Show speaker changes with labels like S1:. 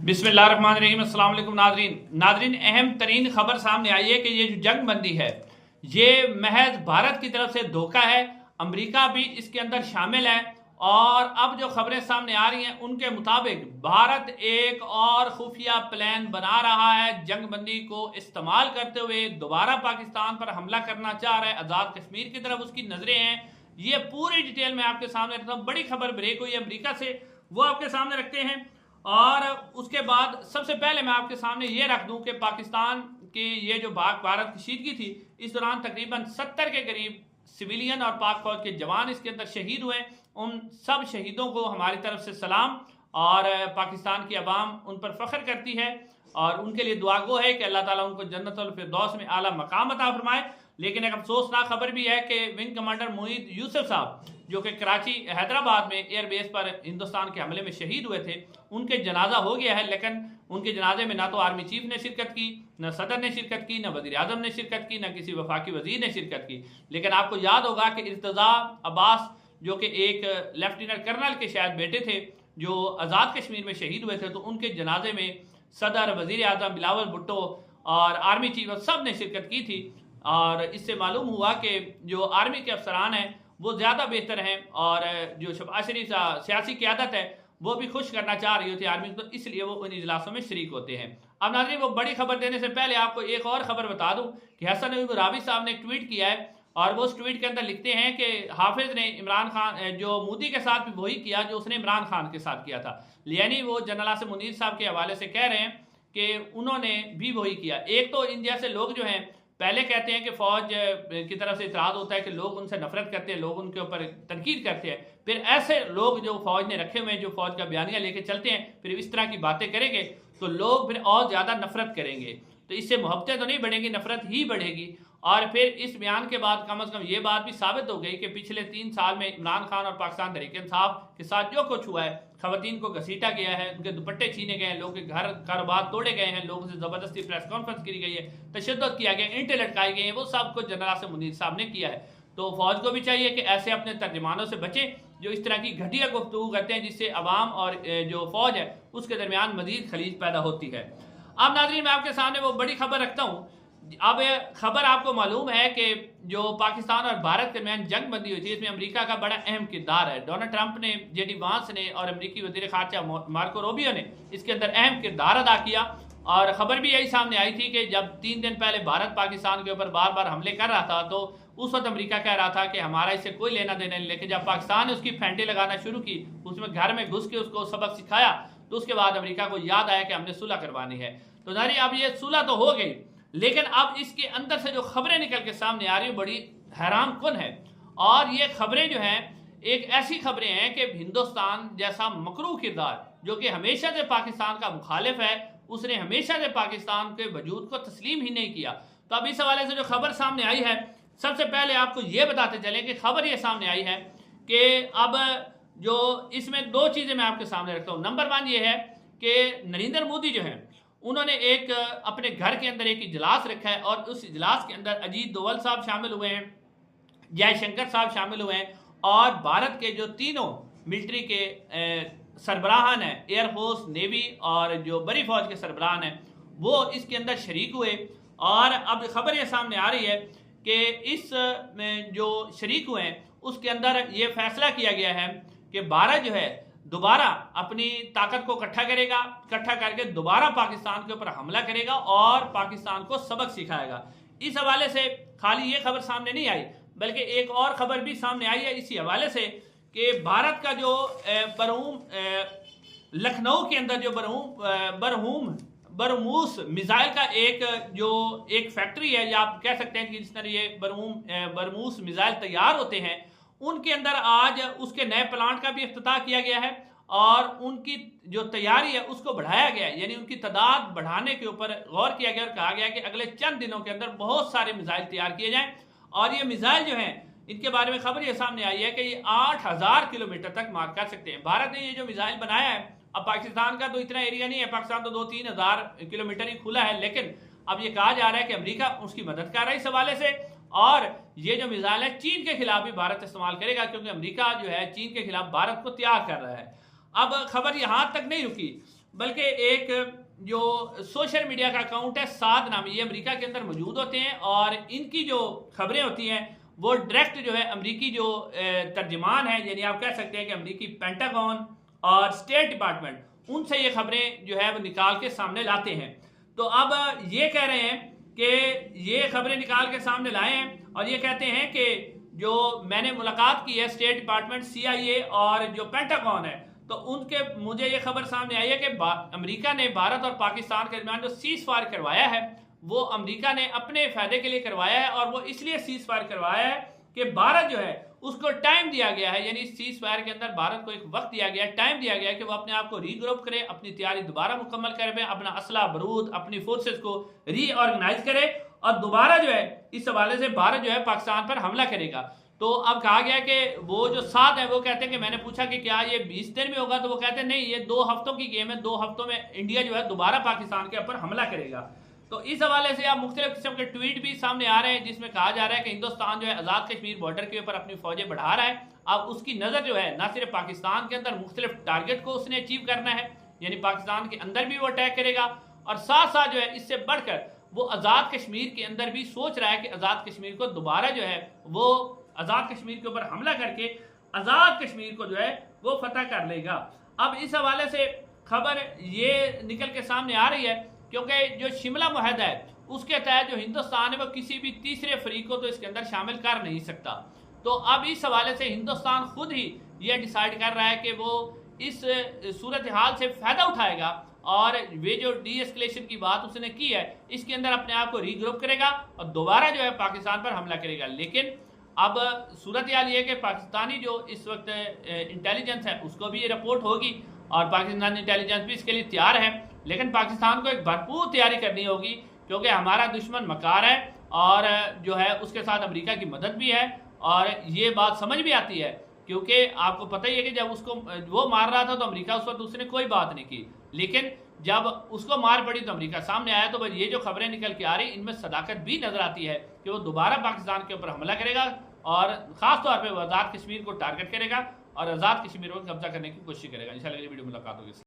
S1: बिस्मिल्लाहिर्रहमानिर्रहीम। अस्सलाम वालेकुम नाजरीन, अहम तरीन खबर सामने आई है कि ये जो जंग बंदी है ये महज भारत की तरफ से धोखा है। अमेरिका भी इसके अंदर शामिल है और अब जो खबरें सामने आ रही हैं उनके मुताबिक भारत एक और खुफिया प्लान बना रहा है। जंग बंदी को इस्तेमाल करते हुए दोबारा पाकिस्तान पर हमला करना चाह रहा है। आज़ाद कश्मीर की तरफ उसकी नजरें हैं। ये पूरी डिटेल में आपके सामने रखता हूँ। बड़ी खबर ब्रेक हुई है अमेरिका से, वो आपके सामने रखते हैं। और उसके बाद सबसे पहले मैं आपके सामने ये रख दूं कि पाकिस्तान की ये जो भारत कशीदगी थी, इस दौरान तकरीबन 70 के करीब सिविलियन और पाक फौज के जवान इसके अंदर शहीद हुए। उन सब शहीदों को हमारी तरफ से सलाम, और पाकिस्तान की आवाम उन पर फख्र करती है और उनके लिए दुआ गो है कि अल्लाह ताला उनको जन्नतुल फिरदौस में आला मकाम अता फरमाए। लेकिन एक अफसोसनाक खबर भी है कि विंग कमांडर मोईद यूसुफ साहब, जो कि कराची हैदराबाद में एयरबेस पर हिंदुस्तान के हमले में शहीद हुए थे, उनके जनाजा हो गया है। लेकिन उनके जनाजे में ना तो आर्मी चीफ ने शिरकत की, न सदर ने शिरकत की, न वजीर आजम ने शिरकत की, न किसी वफाकी वजीर ने शिरकत की। लेकिन आपको याद होगा कि इर्तजा अब्बास, जो कि एक लेफ्टिनेंट कर्नल के शायद बेटे थे, जो आज़ाद कश्मीर में शहीद हुए थे, तो उनके जनाजे में सदर, वजीर आजम, बिलावल भुट्टो और आर्मी चीफ सब ने शिरकत की थी। और इससे मालूम हुआ कि जो आर्मी के अफसरान हैं वो ज़्यादा बेहतर हैं और जो शहबाज शरीफ सियासी क़यादत है वो भी खुश करना चाह रही होती है आर्मी को, तो इसलिए वो उन इजलासों में शरीक होते हैं। अब नाज़रीन, वो बड़ी खबर देने से पहले आपको एक और ख़बर बता दूं कि हसन अली रावी साहब ने एक ट्वीट किया है और वो उस ट्वीट के अंदर लिखते हैं कि हाफिज ने इमरान खान, जो मोदी के साथ भी वही किया जो उसने इमरान खान के साथ किया था। यानी वो जनरल आसिम मुनीर साहब के हवाले से कह रहे हैं कि उन्होंने भी वही किया। एक तो इन जैसे लोग जो हैं पहले कहते हैं कि फौज की तरफ से इतराज़ होता है कि लोग उनसे नफरत करते हैं, लोग उनके ऊपर तनकीद करते हैं, फिर ऐसे लोग जो फौज ने रखे हुए हैं, जो फौज का बयानिया लेके चलते हैं, फिर इस तरह की बातें करेंगे तो लोग फिर और ज़्यादा नफरत करेंगे। तो इससे मोहब्बतें तो नहीं बढ़ेंगी, नफरत ही बढ़ेगी। और फिर इस बयान के बाद कम अज़ कम ये बात भी साबित हो गई कि पिछले 3 साल में इमरान खान और पाकिस्तान तहरीक-ए-इंसाफ के साथ जो कुछ हुआ है, खवातीन को घसीटा गया है, उनके दुपट्टे छीने गए हैं, लोगों के घर कारोबार तोड़े गए हैं, लोगों से ज़बरदस्ती प्रेस कॉन्फ्रेंस की गई है, तशद्दुद किया गया, ईंटें लटकाई गई हैं, वो सब कुछ जनरल आसिम मुनीर साहब ने किया है। तो फौज को भी चाहिए कि ऐसे अपने तर्जमानों से बचें जो इस तरह की घटिया गुफ्तगू करते हैं, जिससे अवाम और जो फौज है उसके दरमियान मजीद खलीज पैदा होती है। अब नाज़रीन, मैं आपके सामने वो बड़ी खबर रखता हूँ। अब खबर आपको मालूम है कि जो पाकिस्तान और भारत के दरमियान जंग बंदी हुई थी, इसमें अमेरिका का बड़ा अहम किरदार है। डोनाल्ड ट्रंप ने, जेडी वांस ने और अमेरिकी वजीर खारजा मार्को रूबियो ने इसके अंदर अहम किरदार अदा किया। और खबर भी यही सामने आई थी कि जब 3 दिन पहले भारत पाकिस्तान के ऊपर बार बार हमले कर रहा था तो उस वक्त अमेरिका कह रहा था कि हमारा इससे कोई लेना देना नहीं। लेकिन जब पाकिस्तान ने उसकी फेंटे लगाना शुरू की, उसमें घर में घुस के उसको सबक सिखाया, तो उसके बाद अमेरिका को याद आया कि हमने सुलह करवानी है। तो नारी, अब ये सुलह तो हो गई, लेकिन अब इसके अंदर से जो खबरें निकल के सामने आ रही है बड़ी हैरान कुन है। और ये खबरें जो हैं एक ऐसी खबरें हैं कि हिंदुस्तान जैसा मकरूह किरदार, जो कि हमेशा से पाकिस्तान का मुखालिफ है, उसने हमेशा से पाकिस्तान के वजूद को तस्लीम ही नहीं किया। तो अब इस हवाले से जो खबर सामने आई है, सबसे पहले आपको ये बताते चले कि खबर ये सामने आई है कि अब जो इसमें 2 चीज़ें मैं आपके सामने रखता हूँ। नंबर 1 ये है कि नरेंद्र मोदी जो हैं उन्होंने एक अपने घर के अंदर एक इजलास रखा है और उस इजलास के अंदर अजीत डोवल साहब शामिल हुए हैं, जयशंकर साहब शामिल हुए हैं और भारत के जो तीनों मिलिट्री के सरबराहान हैं, एयरफोर्स, नेवी और जो बड़ी फौज के सरबराहान हैं, वो इसके अंदर शरीक हुए। और अब खबर ये सामने आ रही है कि इस में जो शरीक हुए हैं उसके अंदर ये फैसला किया गया है कि भारत जो है दोबारा अपनी ताकत को इकट्ठा करेगा, इकट्ठा करके दोबारा पाकिस्तान के ऊपर हमला करेगा और पाकिस्तान को सबक सिखाएगा। इस हवाले से खाली ये खबर सामने नहीं आई, बल्कि एक और खबर भी सामने आई है इसी हवाले से कि भारत का जो लखनऊ के अंदर जो बरहूस मिसाइल का एक फैक्ट्री है, या आप कह सकते हैं कि जिस तरह ये बरमूस मिसाइल तैयार होते हैं, उनके अंदर आज उसके नए प्लांट का भी इफ्तिताह किया गया है और उनकी जो तैयारी है उसको बढ़ाया गया है। यानी उनकी तादाद बढ़ाने के ऊपर गौर किया गया और कहा गया कि अगले चंद दिनों के अंदर बहुत सारे मिसाइल तैयार किए जाएं। और ये मिसाइल जो हैं इनके बारे में खबर ये सामने आई है कि ये 8000 किलोमीटर तक मार कर सकते हैं। भारत ने ये जो मिसाइल बनाया है, अब पाकिस्तान का तो इतना एरिया नहीं है, पाकिस्तान तो 2-3 हज़ार किलोमीटर ही खुला है, लेकिन अब ये कहा जा रहा है कि अमेरिका उसकी मदद कर रहा है इस हवाले से। और ये जो मिसाइल है चीन के खिलाफ भी भारत इस्तेमाल करेगा, क्योंकि अमेरिका जो है चीन के खिलाफ भारत को तैयार कर रहा है। अब खबर यहाँ तक नहीं रुकी, बल्कि एक जो सोशल मीडिया का अकाउंट है साद नामी, ये अमेरिका के अंदर मौजूद होते हैं और इनकी जो खबरें होती हैं वो डायरेक्ट जो है अमेरिकी जो तर्जमान है, यानी आप कह सकते हैं कि अमेरिकी पेंटागन और स्टेट डिपार्टमेंट, उनसे ये खबरें जो है वो निकाल के सामने लाते हैं। तो अब ये कह रहे हैं कि ये खबरें निकाल के सामने लाए हैं और ये कहते हैं कि जो मैंने मुलाकात की है स्टेट डिपार्टमेंट, CIA और जो पेंटागन है, तो उनके मुझे ये खबर सामने आई है कि अमेरिका ने भारत और पाकिस्तान के दरमियान जो सीज फायर करवाया है वो अमेरिका ने अपने फायदे के लिए करवाया है, और वो इसलिए सीज फायर करवाया है कि भारत जो है उसको टाइम दिया गया है, यानी सीज फायर के अंदर भारत को एक वक्त दिया गया है, टाइम दिया गया है कि वो अपने आप को रीग्रुप करे, अपनी तैयारी दोबारा मुकम्मल करे, अपना असला बरूद अपनी फोर्सेस को रीऑर्गेनाइज करे और दोबारा जो है इस हवाले से भारत जो है पाकिस्तान पर हमला करेगा। तो अब कहा गया कि वो जो साथ है वो कहते हैं कि मैंने पूछा कि क्या ये 20 दिन में होगा, तो वो कहते हैं नहीं, ये 2 हफ्तों की गेम है, 2 हफ्तों में इंडिया जो है दोबारा पाकिस्तान के ऊपर हमला करेगा। तो इस हवाले से अब मुख्तलिफ किस्म के ट्वीट भी सामने आ रहे हैं जिसमें कहा जा रहा है कि हिंदुस्तान जो है आज़ाद कश्मीर बॉर्डर के ऊपर अपनी फौजें बढ़ा रहा है। अब उसकी नज़र जो है ना सिर्फ पाकिस्तान के अंदर मुख्तलिफ टारगेट को उसने अचीव करना है, यानी पाकिस्तान के अंदर भी वो अटैक करेगा, और साथ साथ जो है इससे बढ़कर वो आज़ाद कश्मीर के अंदर भी सोच रहा है कि आज़ाद कश्मीर को दोबारा जो है वो आज़ाद कश्मीर के ऊपर हमला करके आज़ाद कश्मीर को जो है वो फतह कर लेगा। अब इस हवाले से खबर ये निकल के सामने आ रही है क्योंकि जो शिमला मुआहदा है उसके तहत जो हिंदुस्तान है वो किसी भी तीसरे फरीक को तो इसके अंदर शामिल कर नहीं सकता। तो अब इस हवाले से हिंदुस्तान खुद ही ये डिसाइड कर रहा है कि वो इस सूरत हाल से फ़ायदा उठाएगा और वे जो डी एस्केलेशन की बात उसने की है इसके अंदर अपने आप को रीग्रुप करेगा और दोबारा जो है पाकिस्तान पर हमला करेगा। लेकिन अब सूरत हाल ये है कि पाकिस्तानी जो इस वक्त इंटेलिजेंस है उसको भी ये रिपोर्ट होगी और पाकिस्तानी इंटेलिजेंस भी इसके लिए तैयार है, लेकिन पाकिस्तान को एक भरपूर तैयारी करनी होगी क्योंकि हमारा दुश्मन मकार है और जो है उसके साथ अमेरिका की मदद भी है। और ये बात समझ भी आती है क्योंकि आपको पता ही है कि जब उसको वो मार रहा था तो अमेरिका उस वक्त उसने कोई बात नहीं की, लेकिन जब उसको मार पड़ी तो अमेरिका सामने आया। तो ये जो खबरें निकल के आ रही इनमें सदाकत भी नजर आती है कि वो दोबारा पाकिस्तान के ऊपर हमला करेगा और ख़ास तौर पे वो आज़ाद कश्मीर को टारगेट करेगा और आज़ाद कश्मीर को कब्जा करने की कोशिश करेगा। इंशाल्लाह अगली वीडियो मुलाकात होगी।